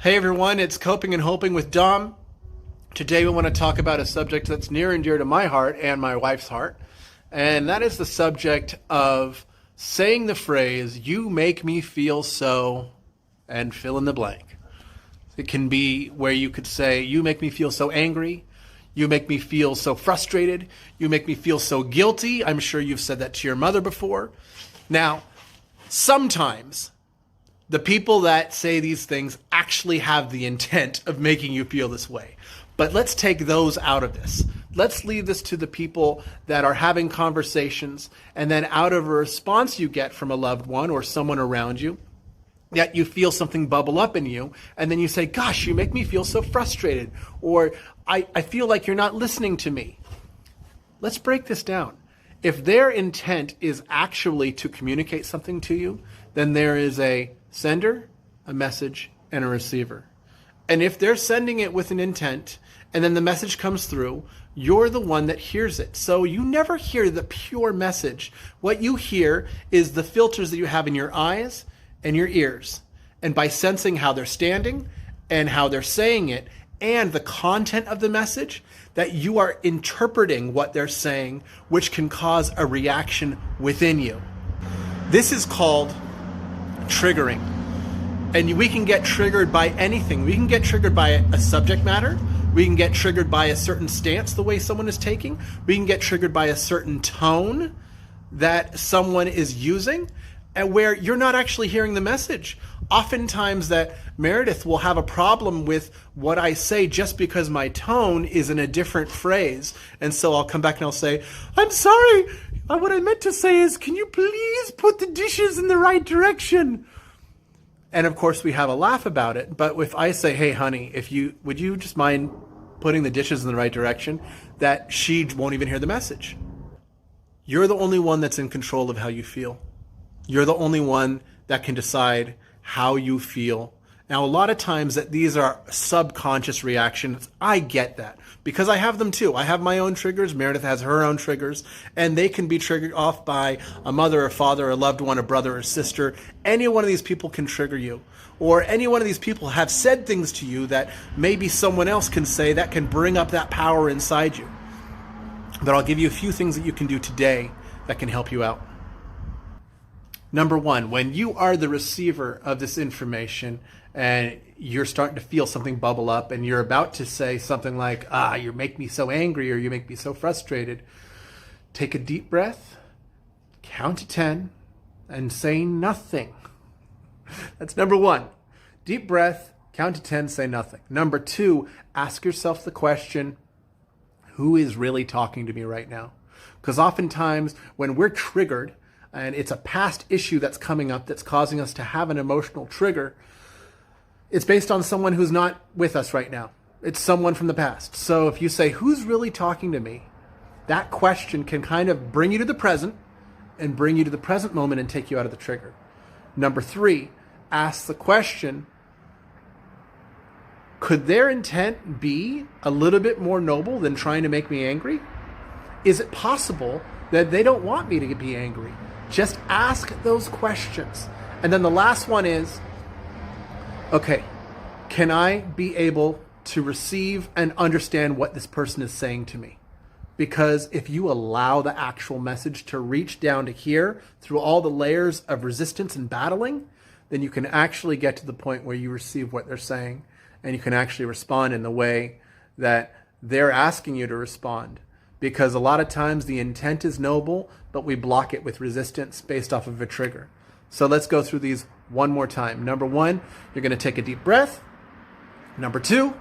Hey everyone, it's Coping and Hoping with Dom. Today we want to talk about a subject that's near and dear to my heart and my wife's heart, and that is the subject of saying the phrase, "You make me feel so," and fill in the blank. It can be where you could say, "You make me feel so angry," "You make me feel so frustrated," "You make me feel so guilty." I'm sure you've said that to your mother before. Now, sometimes the people that say these things actually have the intent of making you feel this way. But let's take those out of this. Let's leave this to the people that are having conversations, and then out of a response you get from a loved one or someone around you, that you feel something bubble up in you, and then you say, "Gosh, you make me feel so frustrated," or I feel like you're not listening to me. Let's break this down. If their intent is actually to communicate something to you, then there is a sender, a message, and a receiver. And if they're sending it with an intent, and then the message comes through, you're the one that hears it. So you never hear the pure message. What you hear is the filters that you have in your eyes and your ears. And by sensing how they're standing and how they're saying it and the content of the message, that you are interpreting what they're saying, which can cause a reaction within you. This is called triggering. And we can get triggered by anything. We can get triggered by a subject matter. We can get triggered by a certain stance the way someone is taking. We can get triggered by a certain tone that someone is using, and where you're not actually hearing the message. Oftentimes that Meredith will have a problem with what I say just because my tone is in a different phrase. And so I'll come back and I'll say, "I'm sorry. What I meant to say is, can you please put the dishes in the right direction?" And of course we have a laugh about it. But if I say, "Hey honey, would you just mind putting the dishes in the right direction?" that she won't even hear the message. You're the only one that's in control of how you feel. You're the only one that can decide how you feel. Now, a lot of times that these are subconscious reactions. I get that because I have them too. I have my own triggers. Meredith has her own triggers, and they can be triggered off by a mother, a father, a loved one, a brother, or sister. Any one of these people can trigger you, or any one of these people have said things to you that maybe someone else can say that can bring up that power inside you. But I'll give you a few things that you can do today that can help you out. Number one, when you are the receiver of this information and you're starting to feel something bubble up and you're about to say something like, "You make me so angry," or "You make me so frustrated," take a deep breath, count to 10, and say nothing. That's number one. Deep breath, count to 10, say nothing. Number two, ask yourself the question, who is really talking to me right now? Because oftentimes when we're triggered, and it's a past issue that's coming up that's causing us to have an emotional trigger, it's based on someone who's not with us right now. It's someone from the past. So if you say, "Who's really talking to me?" that question can kind of bring you to the present and bring you to the present moment and take you out of the trigger. Number three, ask the question, could their intent be a little bit more noble than trying to make me angry? Is it possible that they don't want me to be angry? Just ask those questions. And then the last one is, okay, can I be able to receive and understand what this person is saying to me? Because if you allow the actual message to reach down to here through all the layers of resistance and battling, then you can actually get to the point where you receive what they're saying and you can actually respond in the way that they're asking you to respond. Because a lot of times the intent is noble, but we block it with resistance based off of a trigger. So let's go through these one more time. Number one, you're going to take a deep breath. Number two,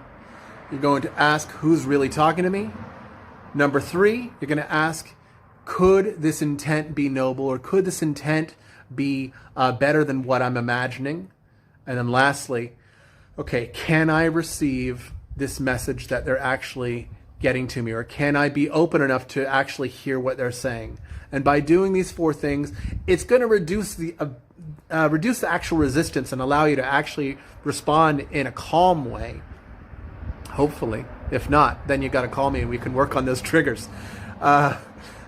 you're going to ask, who's really talking to me? Number three, you're going to ask, could this intent be noble, or could this intent be better than what I'm imagining? And then lastly, okay, can I receive this message that they're actually getting to me, or can I be open enough to actually hear what they're saying? And by doing these four things, it's going to reduce the actual resistance and allow you to actually respond in a calm way, hopefully. If not, then you got to call me and we can work on those triggers.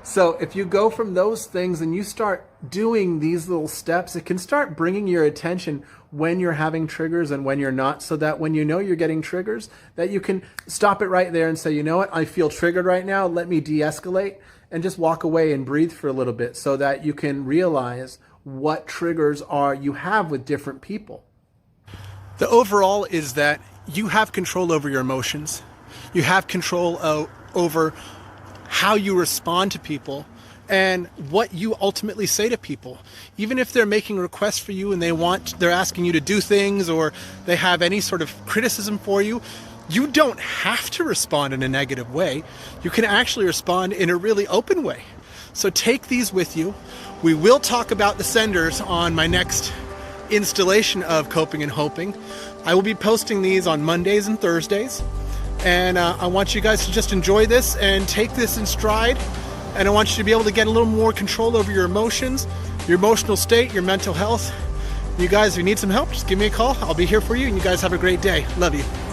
So if you go from those things and you start doing these little steps, it can start bringing your attention when you're having triggers and when you're not, so that when you know you're getting triggers, that you can stop it right there and say, you know what, I feel triggered right now, let me de-escalate, and just walk away and breathe for a little bit so that you can realize what triggers are you have with different people. The overall is that you have control over your emotions. You have control over how you respond to people and what you ultimately say to people. Even if they're making requests for you and they're asking you to do things, or they have any sort of criticism for you, you don't have to respond in a negative way. You can actually respond in a really open way. So take these with you. We will talk about the senders on my next installation of Coping and Hoping. I will be posting these on Mondays and Thursdays. And I want you guys to just enjoy this and take this in stride. And I want you to be able to get a little more control over your emotions, your emotional state, your mental health. You guys, if you need some help, just give me a call. I'll be here for you, and you guys have a great day. Love you.